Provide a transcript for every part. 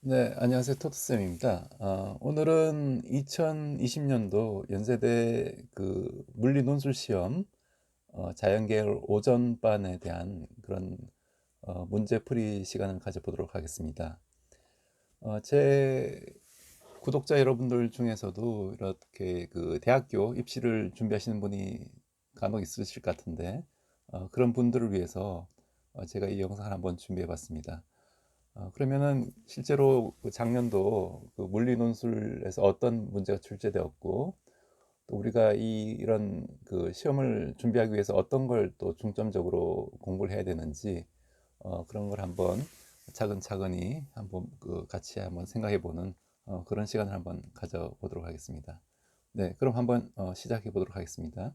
네, 안녕하세요. 토트쌤입니다. 오늘은 2020년도 연세대 물리 논술 시험 자연계열 오전반에 대한 그런 문제풀이 시간을 가져보도록 하겠습니다. 제 구독자 여러분들 중에서도 이렇게 대학교 입시를 준비하시는 분이 간혹 있으실 것 같은데 그런 분들을 위해서 제가 이 영상을 한번 준비해 봤습니다. 그러면은 실제로 작년도 물리 논술에서 어떤 문제가 출제되었고 또 우리가 이런 시험을 준비하기 위해서 어떤 걸 또 중점적으로 공부를 해야 되는지 그런 걸 한번 차근차근히 한번 같이 한번 생각해 보는 그런 시간을 한번 가져보도록 하겠습니다. 네, 그럼 한번 시작해 보도록 하겠습니다.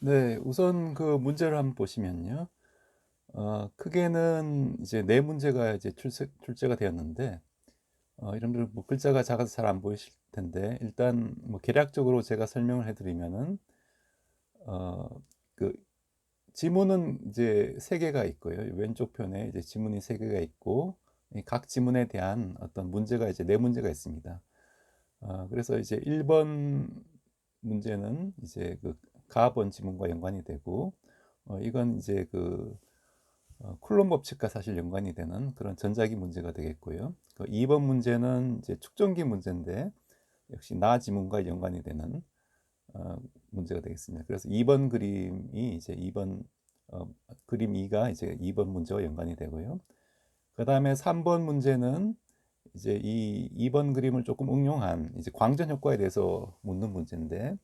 네, 우선 그 문제를 한번 보시면요. 크게는 이제 네 문제가 이제 출제가 되었는데, 여러분들 뭐 글자가 작아서 잘 안 보이실 텐데, 일단 뭐 개략적으로 제가 설명을 해드리면은, 어, 그 지문은 이제 세 개가 있고요. 왼쪽 편에 이제 지문이 세 개가 있고, 이 각 지문에 대한 어떤 문제가 이제 네 문제가 있습니다. 그래서 이제 1번 문제는 이제 가번 지문과 연관이 되고, 이건 이제 쿨롬 법칙과 사실 연관이 되는 그런 전자기 문제가 되겠고요. 2번 문제는 이제 축전기 문제인데 역시 나 지문과 연관이 되는 어, 문제가 되겠습니다. 그래서 2번 그림이 이제 2번 그림 2가 이제 2번 문제와 연관이 되고요. 그 다음에 3번 문제는 이제 이 2번 그림을 조금 응용한 이제 광전 효과에 대해서 묻는 문제인데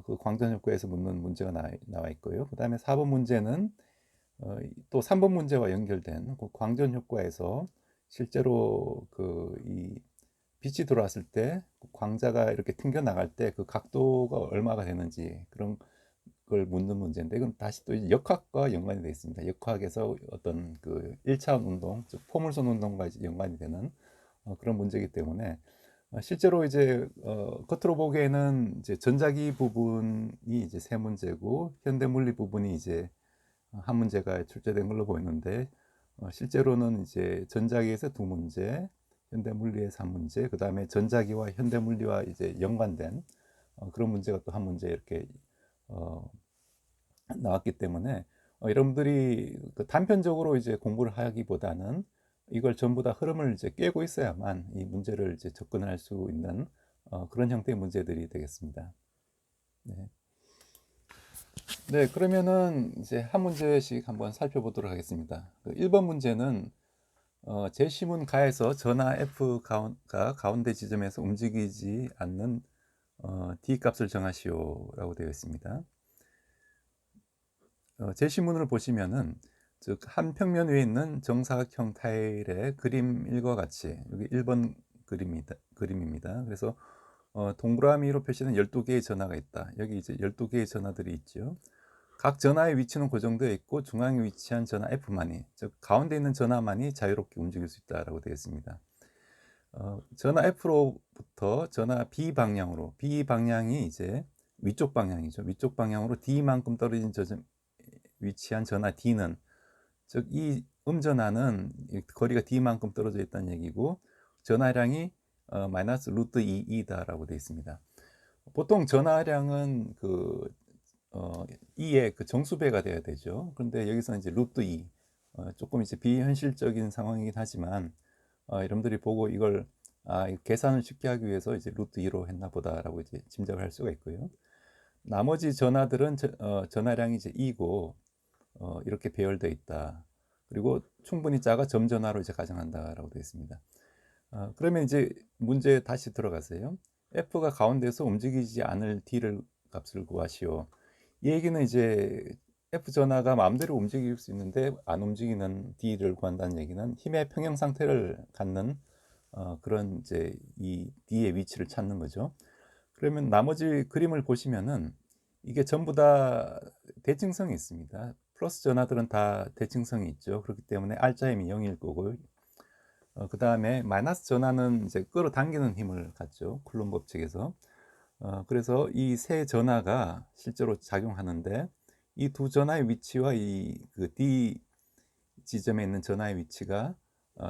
그 광전 효과에서 묻는 문제가 나와 있고요. 그 다음에 4번 문제는 또 3번 문제와 연결된 그 광전 효과에서 실제로 이 빛이 들어왔을 때 광자가 이렇게 튕겨 나갈 때 그 각도가 얼마가 되는지 그런 걸 묻는 문제인데 이건 다시 또 역학과 연관이 되어 있습니다. 역학에서 어떤 1차원 운동, 즉 포물선 운동과 연관이 되는 그런 문제이기 때문에 실제로 이제 겉으로 보기에는 이제 전자기 부분이 이제 세 문제고 현대 물리 부분이 이제 한 문제가 출제된 걸로 보이는데 실제로는 이제 전자기에서 두 문제, 현대 물리에서 한 문제, 그 다음에 전자기와 현대 물리와 이제 연관된 그런 문제가 또 한 문제 이렇게 어, 나왔기 때문에 여러분들이 단편적으로 이제 공부를 하기보다는 이걸 전부 다 흐름을 이제 꿰고 있어야만 이 문제를 이제 접근할 수 있는 그런 형태의 문제들이 되겠습니다. 네. 네, 그러면은 이제 한 문제씩 한번 살펴보도록 하겠습니다. 1번 문제는 제시문 가에서 전하 F가 가운데 지점에서 움직이지 않는 D 값을 정하시오라고 되어 있습니다. 제시문을 보시면은 즉 한 평면 위에 있는 정사각형 타일의 그림 1과 같이 여기 1번 그림입니다. 그래서 동그라미로 표시된 12개의 전하가 있다. 여기 이제 12개의 전하들이 있죠. 각 전하의 위치는 고정되어 있고 중앙에 위치한 전하 F만이 즉 가운데 있는 전하만이 자유롭게 움직일 수 있다라고 되어 있습니다. 전하 F로부터 전하 B 방향으로 B 방향이 이제 위쪽 방향이죠. 위쪽 방향으로 D만큼 떨어진 위치한 전하 D는 즉 이 음전하는 거리가 D만큼 떨어져 있다는 얘기고 전하량이 마이너스 루트 2이다라고 되어 있습니다. 보통 전하량은 어, 2의 그 정수배가 돼야 되죠. 그런데 여기서 이제 루트 2 조금 이제 비현실적인 상황이긴 하지만 여러분들이 보고 이걸 계산을 쉽게 하기 위해서 이제 루트 2로 했나 보다라고 이제 짐작을 할 수가 있고요. 나머지 전하들은 전하량이 이제 2고 이렇게 배열되어 있다. 그리고 충분히 작아 점전하로 이제 가정한다라고 되어 있습니다. 그러면 이제 문제 다시 들어가세요. F가 가운데서 움직이지 않을 D를 값을 구하시오. 이 얘기는 이제 F 전하가 마음대로 움직일 수 있는데 안 움직이는 D를 구한다는 얘기는 힘의 평형 상태를 갖는 그런 이제 이 D의 위치를 찾는 거죠. 그러면 나머지 그림을 보시면은 이게 전부 다 대칭성이 있습니다. 플러스 전하들은 다 대칭성이 있죠. 그렇기 때문에 R자임이 0일 거고, 그 다음에 마이너스 전하는 이제 끌어당기는 힘을 갖죠. 쿨롬 법칙에서. 그래서 이 세 전하가 실제로 작용하는데, 이 두 전하의 위치와 이 그 D 지점에 있는 전하의 위치가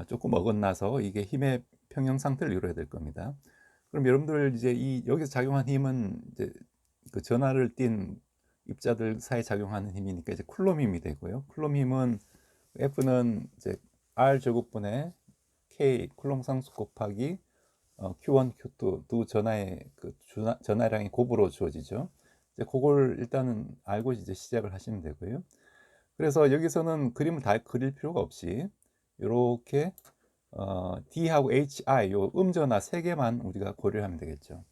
조금 어긋나서 이게 힘의 평형 상태를 이루어야 될 겁니다. 그럼 여러분들 이제 이 여기서 작용한 힘은 이제 그 전하를 띤 입자들 사이에 작용하는 힘이니까 이제 쿨롬 힘이 되고요. 쿨롬 힘은 F는 이제 R 제곱분의 K 쿨롬 상수 곱하기 Q1, Q2 두 전하의 그 전하량이 곱으로 주어지죠. 이제 그걸 일단은 알고 이제 시작을 하시면 되고요. 그래서 여기서는 그림을 다 그릴 필요가 없이 이렇게 D하고 HI 요 음전하 세 개만 우리가 고려하면 되겠죠.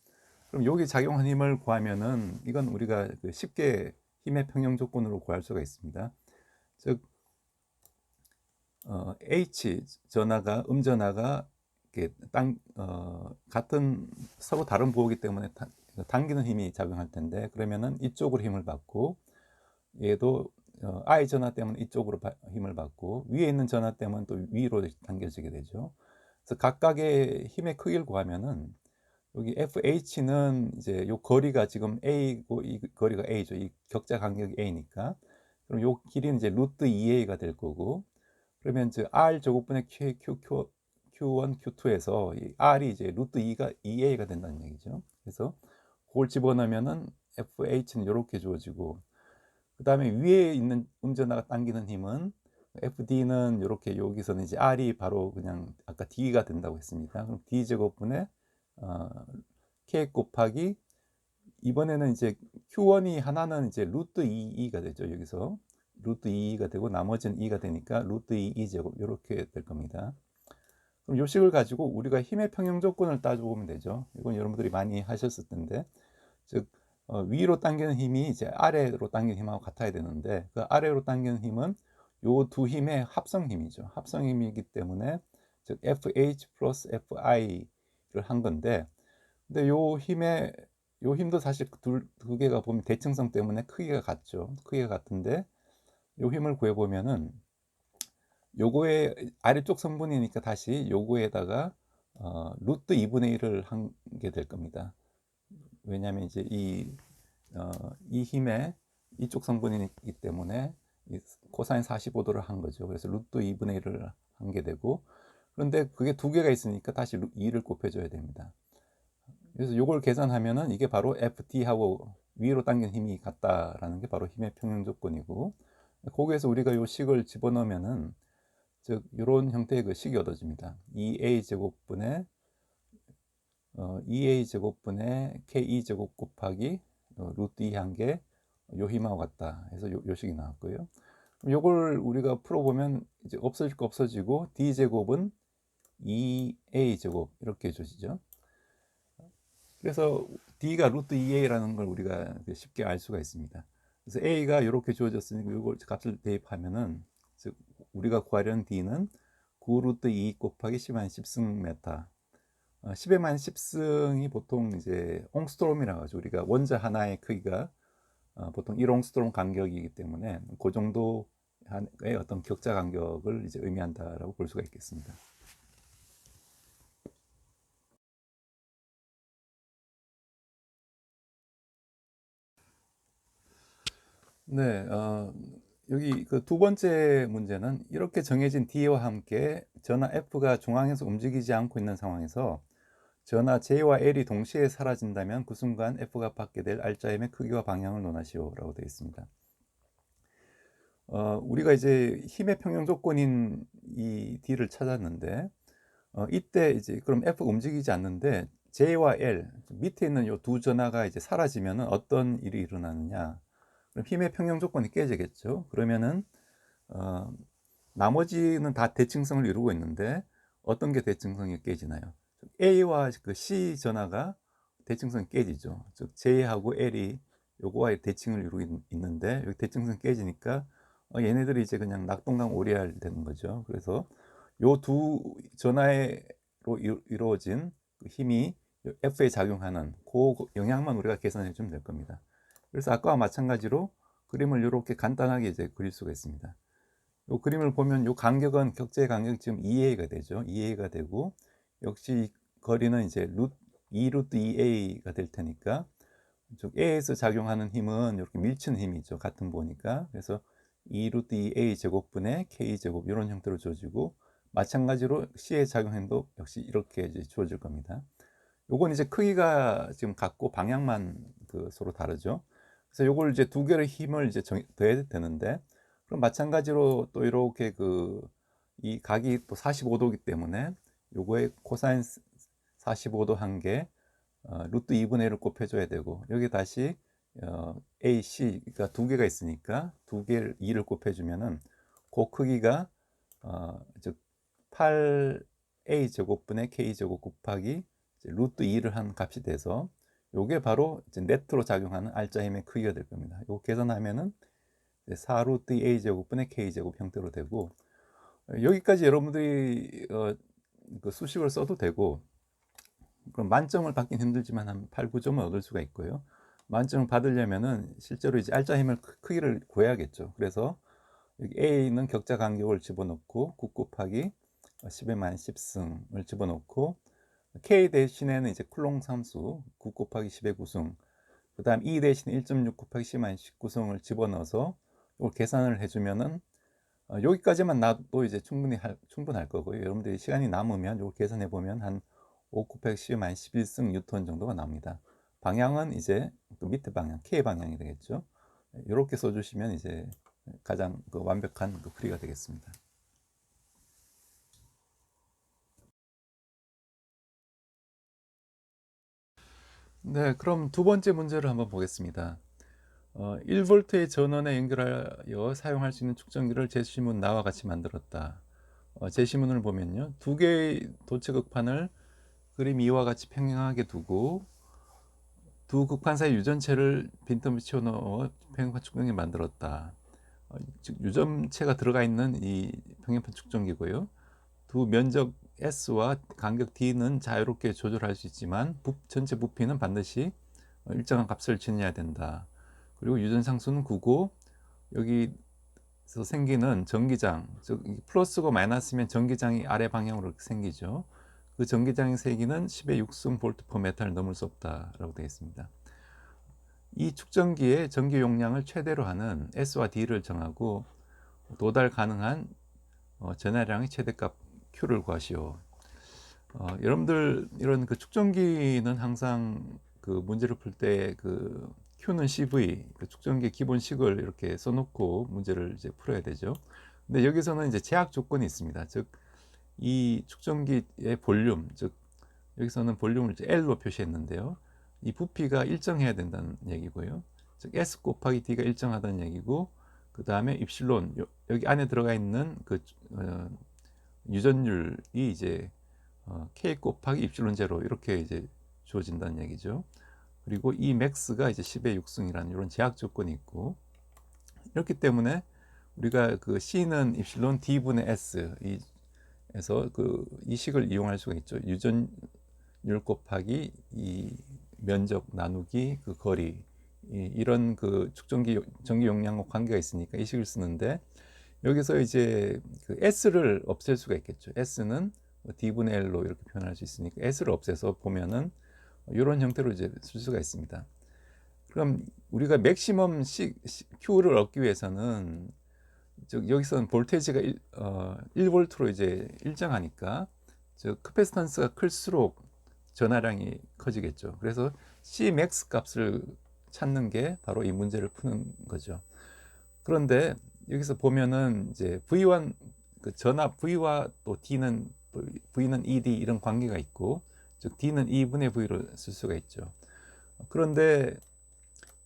그럼 여기 작용한 힘을 구하면은 이건 우리가 그 쉽게 힘의 평형 조건으로 구할 수가 있습니다. 즉 H 전하가 음전하가 이렇게 같은 서로 다른 부호이기 때문에 당기는 힘이 작용할 텐데, 그러면은 이쪽으로 힘을 받고 얘도 I 전하 때문에 이쪽으로 힘을 받고 위에 있는 전하 때문에 또 위로 당겨지게 되죠. 그래서 각각의 힘의 크기를 구하면은 여기 FH는 이제 요 거리가 지금 A고 이 거리가 A죠. 이 격자 간격이 A니까. 그럼 요 길이는 이제 루트 2A가 될 거고, 그러면 이제 R 제곱분의 Q1, Q2에서 이 R이 이제 루트 2가 2A가 된다는 얘기죠. 그래서 그걸 집어넣으면은 FH는 이렇게 주어지고, 그 다음에 위에 있는 음전하가 당기는 힘은 FD는 이렇게 여기서는 이제 R이 바로 그냥 아까 D가 된다고 했습니다. 그럼 D 제곱분의 어, K 곱하기 이번에는 이제 Q1이 하나는 이제 루트 2E가 되죠. 여기서 루트 2E가 되고 나머지는 2가 되니까 루트 2E 제곱 이렇게 될 겁니다. 그럼 요 식을 가지고 우리가 힘의 평형 조건을 따져보면 되죠. 이건 여러분들이 많이 하셨을 텐데, 즉 위로 당기는 힘이 이제 아래로 당기는 힘하고 같아야 되는데, 그 아래로 당기는 힘은 요 두 힘의 합성 힘이죠. 합성 힘이기 때문에 즉 FH 플러스 FI를 한 건데, 근데 요 힘도 사실 두 개가 보면 대칭성 때문에 크기가 같죠. 크기가 같은데 요 힘을 구해 보면은 요거의 아래쪽 성분이니까 다시 요거에다가 루트 2분의 1을 한 게 될 겁니다. 왜냐하면 이제 이 힘의 이쪽 성분이기 때문에 이 코사인 45도를 한 거죠. 그래서 루트 2분의 1을 한 게 되고, 그런데 그게 두 개가 있으니까 다시 2를 곱해줘야 됩니다. 그래서 이걸 계산하면은 이게 바로 FT하고 위로 당긴 힘이 같다라는 게 바로 힘의 평형 조건이고, 거기에서 우리가 이 식을 집어넣으면은 즉 이런 형태의 그 식이 얻어집니다. 2a 제곱분의 2a 제곱분의 k 제곱 곱하기 루트 2 한 개 요 힘하고 같다 해서 요 식이 나왔고요. 그럼 요걸 우리가 풀어보면 이제 없어질 거 없어지고 d 제곱은 2a 제곱 이렇게 주시죠. 그래서 d가 루트 2a라는 걸 우리가 쉽게 알 수가 있습니다. 그래서 a가 이렇게 주어졌으니까 이걸 값을 대입하면은 즉 우리가 구하려는 d는 9 루트 2 곱하기 10-10승 메타. 10의 10승이 보통 이제 옹스트롬이라고 하죠. 우리가 원자 하나의 크기가 보통 1옹스트롬 간격이기 때문에 그 정도의 어떤 격자 간격을 이제 의미한다라고 볼 수가 있겠습니다. 네, 여기 그 두 번째 문제는 이렇게 정해진 D와 함께 전하 F가 중앙에서 움직이지 않고 있는 상황에서 전하 J와 L이 동시에 사라진다면 그 순간 F가 받게 될 R자임의 크기와 방향을 논하시오라고 되어 있습니다. 우리가 이제 힘의 평형 조건인 이 D를 찾았는데, 이때 이제 그럼 F 움직이지 않는데 J와 L 밑에 있는 이 두 전하가 이제 사라지면 어떤 일이 일어나느냐? 그럼 힘의 평형 조건이 깨지겠죠. 그러면은 어, 나머지는 다 대칭성을 이루고 있는데 어떤 게 대칭성이 깨지나요? A와 그 C 전하가 대칭성이 깨지죠. 즉 J하고 L이 요거와의 대칭을 이루고 있는데 여기 대칭성이 깨지니까 얘네들이 이제 그냥 낙동강 오리알 되는 거죠. 그래서 요 두 전하로 이루어진 그 힘이 F에 작용하는 그 영향만 우리가 계산해 주면 될 겁니다. 그래서 아까와 마찬가지로 그림을 이렇게 간단하게 이제 그릴 수가 있습니다. 이 그림을 보면 이 간격은 격자의 간격이 지금 2a가 되죠. 2a가 되고 역시 거리는 이제 2 루트 2a가 될 테니까 즉 a에서 작용하는 힘은 이렇게 밀치는 힘이죠. 같은 보니까. 그래서 2 루트 2a 제곱분의 k 제곱 이런 형태로 주어지고, 마찬가지로 c의 작용행도 역시 이렇게 이제 주어질 겁니다. 요건 이제 크기가 지금 같고 방향만 서로 다르죠. 그래서 요걸 이제 두 개의 힘을 이제 더해야 되는데, 그럼 마찬가지로 또 이렇게 이 각이 또 45도이기 때문에 요거에 코사인 45도 한 개, 루트 2분의 1을 곱해줘야 되고, 여기 다시 A, C가 두 개가 있으니까 두 개를 2를 곱해주면은 그 크기가 즉 8A 제곱분의 K 제곱 곱하기 루트 2를 한 값이 돼서, 요게 바로 이제 네트로 작용하는 알짜 힘의 크기가 될 겁니다. 요거 계산하면은 4 루트 A 제곱분의 K 제곱 형태로 되고, 여기까지 여러분들이 그 수식을 써도 되고, 그럼 만점을 받긴 힘들지만 한 8, 9점을 얻을 수가 있고요. 만점을 받으려면은 실제로 이제 알짜 힘을 크기를 구해야겠죠. 그래서 여기 A는 격자 간격을 집어넣고 9 곱하기 10의 마이너스 10승을 집어넣고, K 대신에는 이제 쿨롱 함수 9 곱하기 10의 9승, 그 다음 E 대신에 1.6 곱하기 10 마이너스 19승을 집어넣어서 이걸 계산을 해주면은 여기까지만 놔도 이제 충분할 거고요. 여러분들이 시간이 남으면 이걸 계산해 보면 한 5 곱하기 10 마이너스 11승 뉴턴 정도가 나옵니다. 방향은 이제 그 밑에 방향, K 방향이 되겠죠. 이렇게 써주시면 이제 가장 완벽한 크기가 되겠습니다. 네, 그럼 두 번째 문제를 한번 보겠습니다. 1V의 전원에 연결하여 사용할 수 있는 축전기를 제시문 나와 같이 만들었다. 제시문을 보면요, 두 개의 도체 극판을 그림 2와 같이 평행하게 두고 두 극판 사이 유전체를 빈틈을 채워넣어 평행판 축전기 만들었다. 즉 유전체가 들어가 있는 이 평행판 축전기고요. 두 면적 S와 간격 D는 자유롭게 조절할 수 있지만 전체 부피는 반드시 일정한 값을 지녀야 된다. 그리고 유전상수는 9고, 여기서 생기는 전기장, 즉 플러스고 마이너스면 전기장이 아래 방향으로 생기죠. 그 전기장의 세기는 10의 6승 볼트 퍼 메타를 넘을 수 없다라고 되어 있습니다. 이 축전기의 전기 용량을 최대로 하는 S와 D를 정하고 도달 가능한 전하량의 최대값 Q를 구하시오. 여러분들 이런 축전기는 항상 문제를 풀 때 Q는 CV, 축전기 기본식을 이렇게 써놓고 문제를 이제 풀어야 되죠. 근데 여기서는 이제 제약 조건이 있습니다. 즉 이 축전기의 볼륨, 즉 여기서는 볼륨을 이제 L로 표시했는데요. 이 부피가 일정해야 된다는 얘기고요. 즉 S 곱하기 D가 일정하다는 얘기고, 그 다음에 입실론, 여기 안에 들어가 있는 유전율이 이제 K 곱하기 입실론 제로 이렇게 이제 주어진다는 얘기죠. 그리고 이 맥스가 이제 10의 6승이라는 이런 제약 조건이 있고, 이렇기 때문에 우리가 C는 입실론 D분의 S 에서 이 식을 이용할 수가 있죠. 유전율 곱하기 이 면적 나누기 거리, 이런 축전기 전기 용량과 관계가 있으니까 이 식을 쓰는데, 여기서 이제 S를 없앨 수가 있겠죠. S는 D분의 L로 이렇게 표현할 수 있으니까 S를 없애서 보면은 이런 형태로 이제 쓸 수가 있습니다. 그럼 우리가 맥시멈 Q를 얻기 위해서는 즉 여기서는 볼테이지가 1V로 이제 일정하니까, 즉 크패시턴스가 클수록 전하량이 커지겠죠. 그래서 Cmax 값을 찾는 게 바로 이 문제를 푸는 거죠. 그런데 여기서 보면은 이제 V1 전하 V와 또 V는 ED 이런 관계가 있고, 즉 D는 2분의 V로 쓸 수가 있죠. 그런데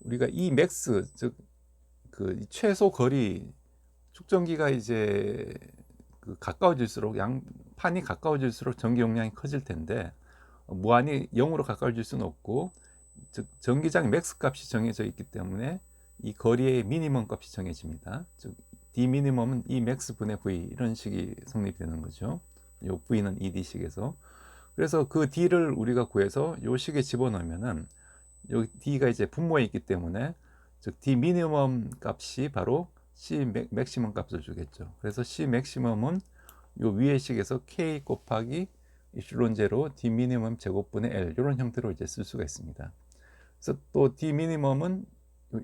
우리가 이 맥스, 즉 최소 거리, 축전기가 이제 가까워질수록 판이 가까워질수록 전기 용량이 커질 텐데, 무한히 0으로 가까워질 수는 없고, 즉 전기장 맥스 값이 정해져 있기 때문에 이 거리의 미니멈 값이 정해집니다. 즉 D 미니멈은 E 맥스 분의 V, 이런 식이 성립되는 거죠. 요 V는 ED식에서. 그래서 그 D를 우리가 구해서 요 식에 집어넣으면은 여기 D가 이제 분모에 있기 때문에, 즉 D 미니멈 값이 바로 C 맥시멈 값을 주겠죠. 그래서 C 맥시멈은 요 위의 식에서 K 곱하기 입실론 제로 d 미니멈 제곱분의 L 이런 형태로 이제 쓸 수가 있습니다. 그래서 또 d 미니멈은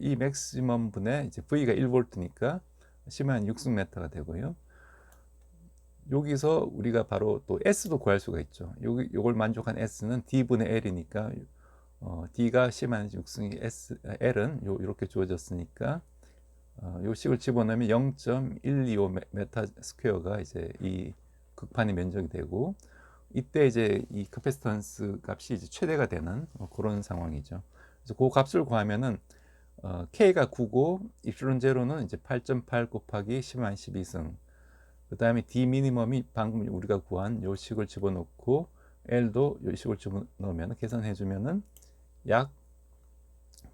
이 맥시멈 분의 이제 V가 1V니까 심한 6승메타가 되고요. 여기서 우리가 바로 또 S도 구할 수가 있죠. 요걸 만족한 S는 D분의 L이니까 D가 심한 6승이 L은 이렇게 주어졌으니까 요 식을 집어넣으면 0.125 메타 스퀘어가 이제 이 극판의 면적이 되고, 이때 이제 이 카패시턴스 값이 이제 최대가 되는 그런 상황이죠. 그래서 그 값을 구하면은 K가 9고 입실론 제로는 이제 8.8 곱하기 10만 12승. 그 다음에 D 미니멈이 방금 우리가 구한 요 식을 집어넣고 L도 요 식을 집어넣으면 계산해 주면은 약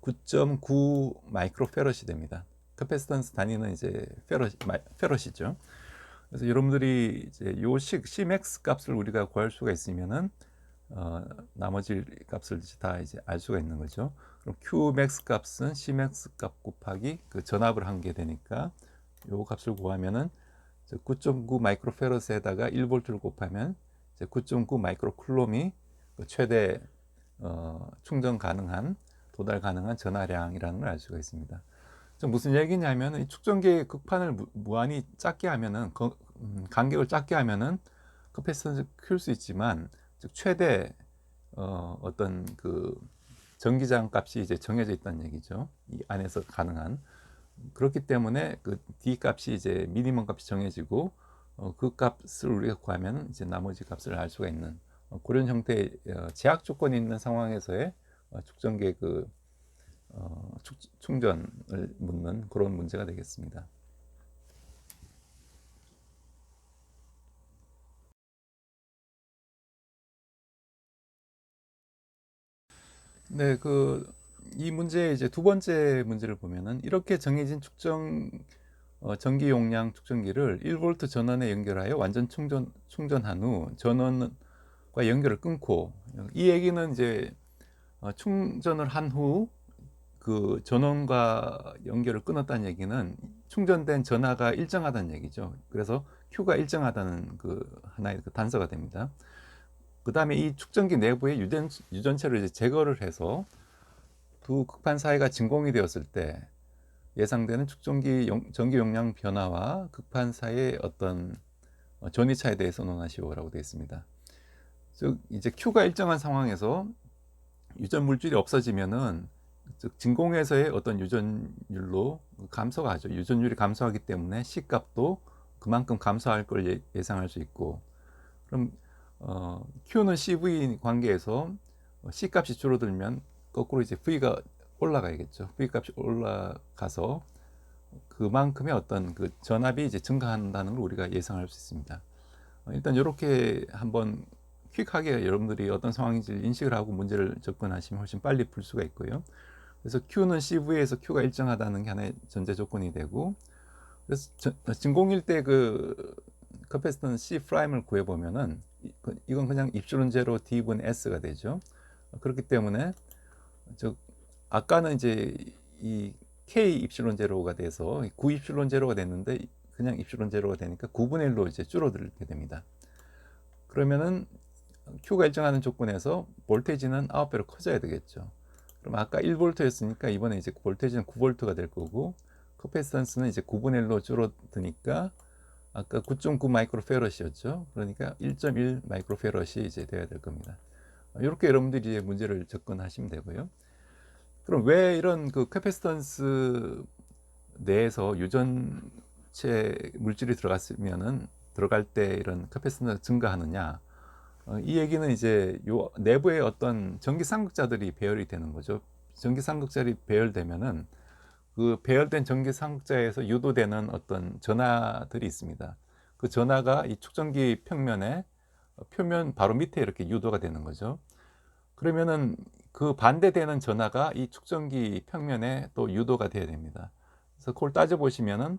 9.9 마이크로페럿이 됩니다. 카패시턴스 단위는 이제 페럿이죠. 그래서 여러분들이 이제 요식 Cmax 값을 우리가 구할 수가 있으면은 나머지 값을 다 이제 알 수가 있는 거죠. 그럼 Qmax 값은 Cmax 값 곱하기 그 전압을 한 게 되니까 요 값을 구하면은 9.9 마이크로페럿에다가 1볼트를 곱하면 9.9 마이크로쿨롬이 최대 충전 가능한 도달 가능한 전하량이라는 걸 알 수가 있습니다. 무슨 얘기냐면 이 축전기의 극판을 무한히 작게 하면은 간격을 작게 하면은 카패시턴스를 키울 수 있지만 즉 최대 어떤 그 전기장 값이 이제 정해져 있다는 얘기죠. 이 안에서 가능한. 그렇기 때문에 그 D 값이 이제 미니멈 값이 정해지고 그 값을 우리가 구하면 이제 나머지 값을 알 수가 있는 그런 형태의 제약 조건이 있는 상황에서의 축전기의 그 충전을 묻는 그런 문제가 되겠습니다. 네, 이 문제의 이제 두 번째 문제를 보면은 이렇게 정해진 전기 용량 축전기를 1V 전원에 연결하여 완전 충전한 후 전원과 연결을 끊고, 이 얘기는 이제 충전을 한 후 그 전원과 연결을 끊었다는 얘기는 충전된 전하가 일정하다는 얘기죠. 그래서 Q가 일정하다는 그 하나의 그 단서가 됩니다. 그 다음에 이 축전기 내부의 유전체를 이제 제거를 해서 두 극판 사이가 진공이 되었을 때 예상되는 축전기 전기 용량 변화와 극판 사이의 어떤 전위차에 대해서 논하시오라고 되어 있습니다. 즉 이제 Q가 일정한 상황에서 유전 물질이 없어지면은 즉 진공에서의 어떤 유전율로 감소가 하죠. 유전율이 감소하기 때문에 C 값도 그만큼 감소할 걸 예상할 수 있고, 그럼 Q는 CV 관계에서 C 값이 줄어들면 거꾸로 이제 V가 올라가야겠죠. V 값이 올라가서 그만큼의 어떤 그 전압이 이제 증가한다는 걸 우리가 예상할 수 있습니다. 일단 이렇게 한번 퀵하게 여러분들이 어떤 상황인지 인식을 하고 문제를 접근하시면 훨씬 빨리 풀 수가 있고요. 그래서 Q는 CV에서 Q가 일정하다는 게 하나의 전제 조건이 되고, 그래서 진공일 때 그 카패시턴스 C 프라임을 구해보면은 이건 그냥 입실론 제로 D분 S가 되죠. 그렇기 때문에 즉 아까는 이제 이 K 입실론 제로가 돼서 9 입실론 제로가 됐는데 그냥 입실론 제로가 되니까 9분의 1로 이제 줄어들게 됩니다. 그러면은 Q가 일정하는 조건에서 볼테이지는 9배로 커져야 되겠죠. 그럼 아까 1V였으니까 이번에 이제 볼테이지는 9V가 될 거고, 커패시턴스는 이제 9분의 1로 줄어드니까 아까 9.9 마이크로페럿이었죠. 그러니까 1.1 마이크로페럿이 이제 돼야 될 겁니다. 이렇게 여러분들이 이제 문제를 접근하시면 되고요. 그럼 왜 이런 그 캐패시턴스 내에서 유전체 물질이 들어갈 때 이런 캐패시턴스가 증가하느냐? 이 얘기는 이제 요 내부의 어떤 전기 삼극자들이 배열이 되는 거죠. 전기 삼극자들이 배열되면은 그 배열된 전기 삼극자에서 유도되는 어떤 전하들이 있습니다. 그 전하가 이 축전기 표면 바로 밑에 이렇게 유도가 되는 거죠. 그러면은 그 반대되는 전하가 이 축전기 평면에 또 유도가 돼야 됩니다. 그래서 그걸 따져 보시면은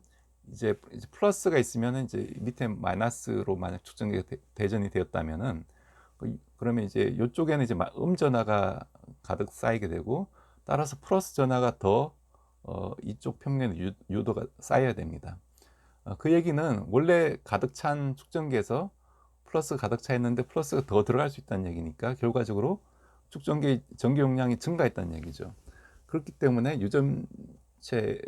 이제 플러스가 있으면은 이제 밑에 마이너스로 만약 축전기가 대전이 되었다면은 그러면 이제 이쪽에는 이제 음전하가 가득 쌓이게 되고, 따라서 플러스 전하가 더 이쪽 평면에 유도가 쌓여야 됩니다. 그 얘기는 원래 가득 찬 축전기에서 플러스 가득 차 있는데 플러스가 더 들어갈 수 있다는 얘기니까 결과적으로 축전기 전기 용량이 증가했다는 얘기죠. 그렇기 때문에 유전체에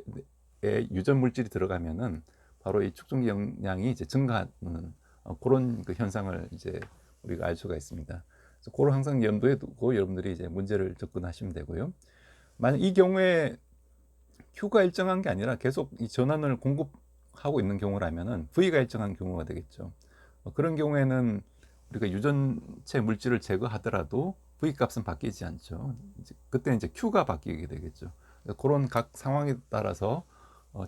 유전 물질이 들어가면은 바로 이 축전기 용량이 이제 증가하는 그런 그 현상을 이제 우리가 알 수가 있습니다. 그래서 그걸 항상 염두에 두고 여러분들이 이제 문제를 접근하시면 되고요. 만약 이 경우에 Q가 일정한 게 아니라 계속 이 전원을 공급하고 있는 경우라면은 V가 일정한 경우가 되겠죠. 그런 경우에는 우리가 유전체 물질을 제거하더라도 V 값은 바뀌지 않죠. 그때 이제 Q가 바뀌게 되겠죠. 그런 각 상황에 따라서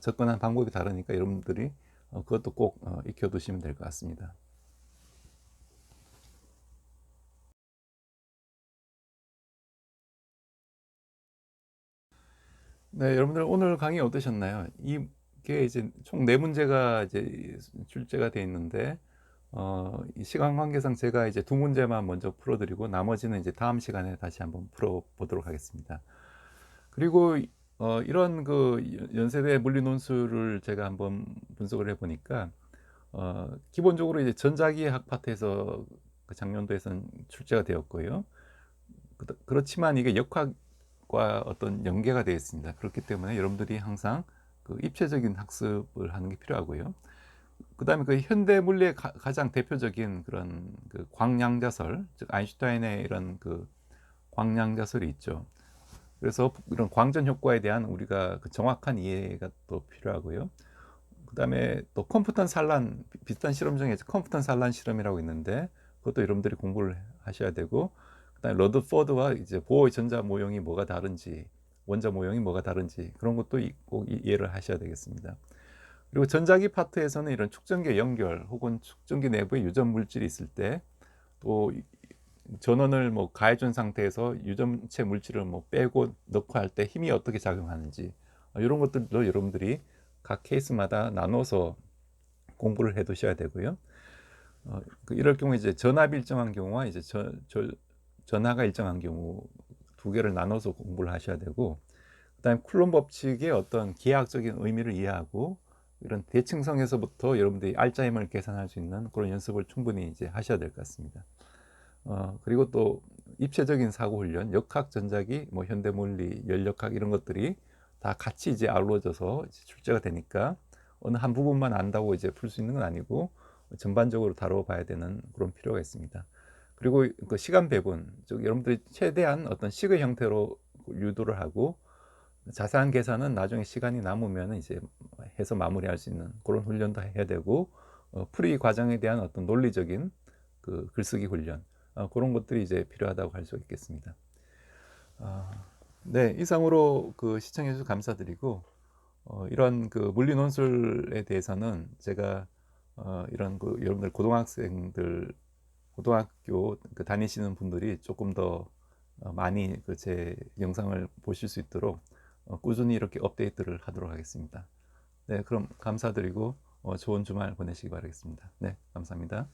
접근하는 방법이 다르니까 여러분들이 그것도 꼭 익혀두시면 될 것 같습니다. 네, 여러분들 오늘 강의 어떠셨나요? 이게 이제 총 네 문제가 이제 출제가 돼 있는데, 이 시간 관계상 제가 이제 두 문제만 먼저 풀어드리고 나머지는 이제 다음 시간에 다시 한번 풀어보도록 하겠습니다. 그리고 이런 그 연세대 물리 논술을 제가 한번 분석을 해보니까 기본적으로 이제 전자기학 파트에서 그 작년도에선 출제가 되었고요. 그렇지만 이게 역학과 어떤 연계가 되어 있습니다. 그렇기 때문에 여러분들이 항상 그 입체적인 학습을 하는 게 필요하고요. 그 다음에 그 현대 물리의 가장 대표적인 그런 그 광량자설, 즉 아인슈타인의 이런 그 광량자설이 있죠. 그래서 이런 광전 효과에 대한 우리가 그 정확한 이해가 또 필요하고요. 그 다음에 또 컴퓨턴 산란, 비슷한 실험 중에 컴퓨턴 산란 실험이라고 있는데 그것도 여러분들이 공부를 하셔야 되고, 그 다음에 러드포드와 이제 보어의 전자 모형이 뭐가 다른지, 원자 모형이 뭐가 다른지 그런 것도 꼭 이해를 하셔야 되겠습니다. 그리고 전자기 파트에서는 이런 축전기 연결 혹은 축전기 내부에 유전 물질이 있을 때 또 전원을 뭐 가해준 상태에서 유전체 물질을 뭐 빼고 넣고 할 때 힘이 어떻게 작용하는지 이런 것들도 여러분들이 각 케이스마다 나눠서 공부를 해 두셔야 되고요. 이럴 경우 이제 전압이 일정한 경우와 이제 전하가 일정한 경우 두 개를 나눠서 공부를 하셔야 되고, 그다음에 쿨롬 법칙의 어떤 기하학적인 의미를 이해하고 이런 대칭성에서부터 여러분들이 알짜힘을 계산할 수 있는 그런 연습을 충분히 이제 하셔야 될 것 같습니다. 그리고 또 입체적인 사고 훈련, 역학, 전자기, 뭐 현대물리, 연력학 이런 것들이 다 같이 이제 아우러져서 이제 출제가 되니까 어느 한 부분만 안다고 이제 풀 수 있는 건 아니고 전반적으로 다뤄봐야 되는 그런 필요가 있습니다. 그리고 그 시간 배분, 즉 여러분들이 최대한 어떤 식의 형태로 유도를 하고 자세한 계산은 나중에 시간이 남으면 이제 해서 마무리할 수 있는 그런 훈련도 해야 되고, 풀이 과정에 대한 어떤 논리적인 그 글쓰기 훈련, 그런 것들이 이제 필요하다고 할 수 있겠습니다. 네, 이상으로 그 시청해 주셔서 감사드리고, 이런 그 물리 논술에 대해서는 제가 이런 그 여러분들 고등학교 그 다니시는 분들이 조금 더 많이 그 제 영상을 보실 수 있도록 꾸준히 이렇게 업데이트를 하도록 하겠습니다. 네, 그럼 감사드리고 좋은 주말 보내시기 바라겠습니다. 네, 감사합니다.